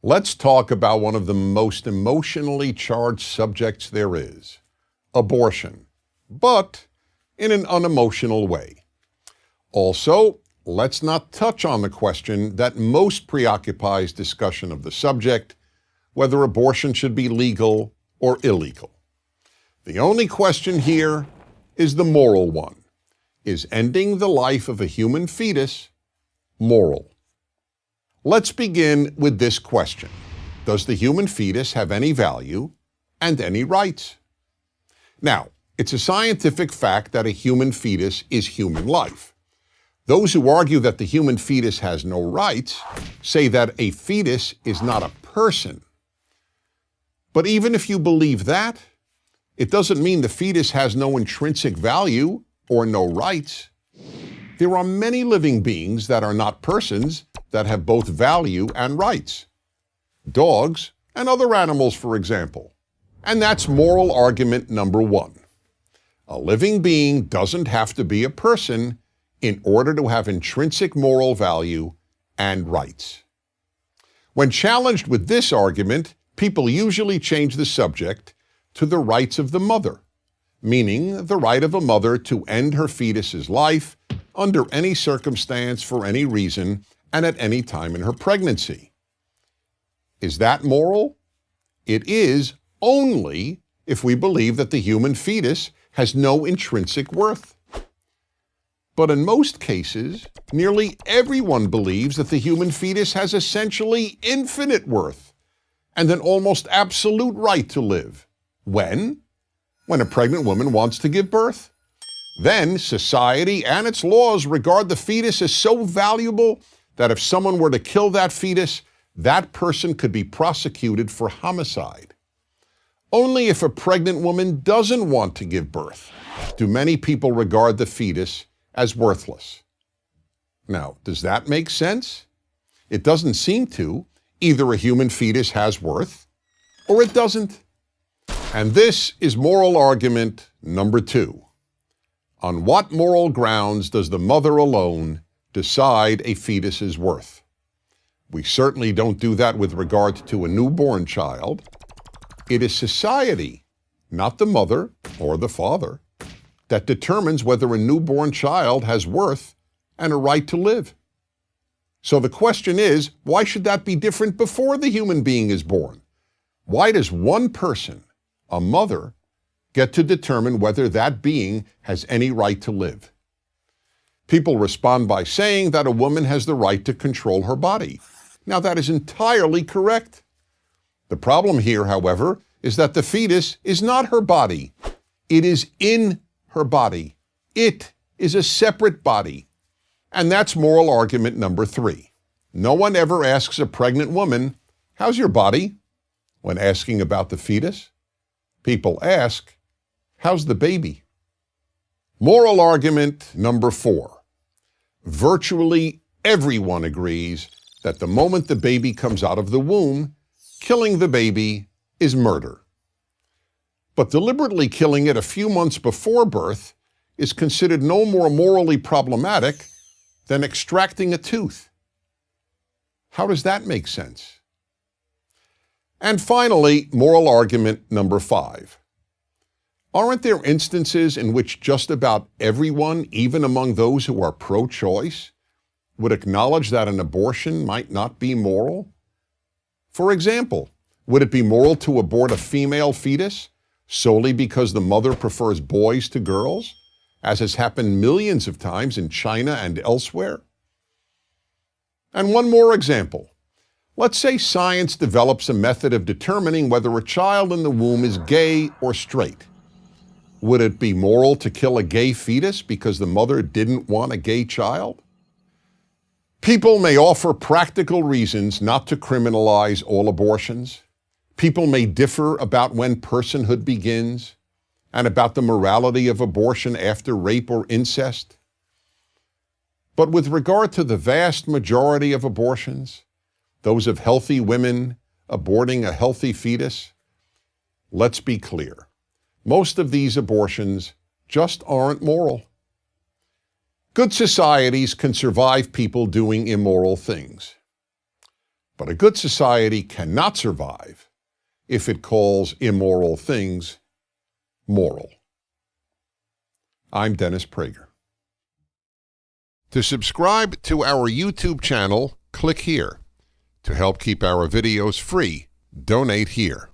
Let's talk about one of the most emotionally charged subjects there is, abortion, but in an unemotional way. Also, let's not touch on the question that most preoccupies discussion of the subject, whether abortion should be legal or illegal. The only question here is the moral one. Is ending the life of a human fetus moral? Let's begin with this question. Does the human fetus have any value and any rights? Now, it's a scientific fact that a human fetus is human life. Those who argue that the human fetus has no rights say that a fetus is not a person. But even if you believe that, it doesn't mean the fetus has no intrinsic value or no rights. There are many living beings that are not persons that have both value and rights. Dogs and other animals, for example. And that's moral argument number one. A living being doesn't have to be a person in order to have intrinsic moral value and rights. When challenged with this argument, people usually change the subject to the rights of the mother, meaning the right of a mother to end her fetus's life under any circumstance for any reason and at any time in her pregnancy. Is that moral? It is only if we believe that the human fetus has no intrinsic worth. But in most cases, nearly everyone believes that the human fetus has essentially infinite worth and an almost absolute right to live. When? When a pregnant woman wants to give birth. Then society and its laws regard the fetus as so valuable that if someone were to kill that fetus, that person could be prosecuted for homicide. Only if a pregnant woman doesn't want to give birth do many people regard the fetus as worthless. Now, does that make sense? It doesn't seem to. Either a human fetus has worth or it doesn't. And this is moral argument number two. On what moral grounds does the mother alone decide a fetus's worth? We certainly don't do that with regard to a newborn child. It is society, not the mother or the father, that determines whether a newborn child has worth and a right to live. So the question is, why should that be different before the human being is born? Why does one person, a mother, get to determine whether that being has any right to live? People respond by saying that a woman has the right to control her body. Now, that is entirely correct. The problem here, however, is that the fetus is not her body. It is in her body. It is a separate body. And that's moral argument number three. No one ever asks a pregnant woman, "How's your body?" when asking about the fetus. People ask, "How's the baby?" Moral argument number four. Virtually everyone agrees that the moment the baby comes out of the womb, killing the baby is murder. But deliberately killing it a few months before birth is considered no more morally problematic than extracting a tooth. How does that make sense? And finally, moral argument number five. Aren't there instances in which just about everyone, even among those who are pro-choice, would acknowledge that an abortion might not be moral? For example, would it be moral to abort a female fetus solely because the mother prefers boys to girls, as has happened millions of times in China and elsewhere? And one more example. Let's say science develops a method of determining whether a child in the womb is gay or straight. Would it be moral to kill a gay fetus because the mother didn't want a gay child? People may offer practical reasons not to criminalize all abortions. People may differ about when personhood begins and about the morality of abortion after rape or incest. But with regard to the vast majority of abortions, those of healthy women aborting a healthy fetus, let's be clear. Most of these abortions just aren't moral. Good societies can survive people doing immoral things. But a good society cannot survive if it calls immoral things moral. I'm Dennis Prager. To subscribe to our YouTube channel, click here. To help keep our videos free, donate here.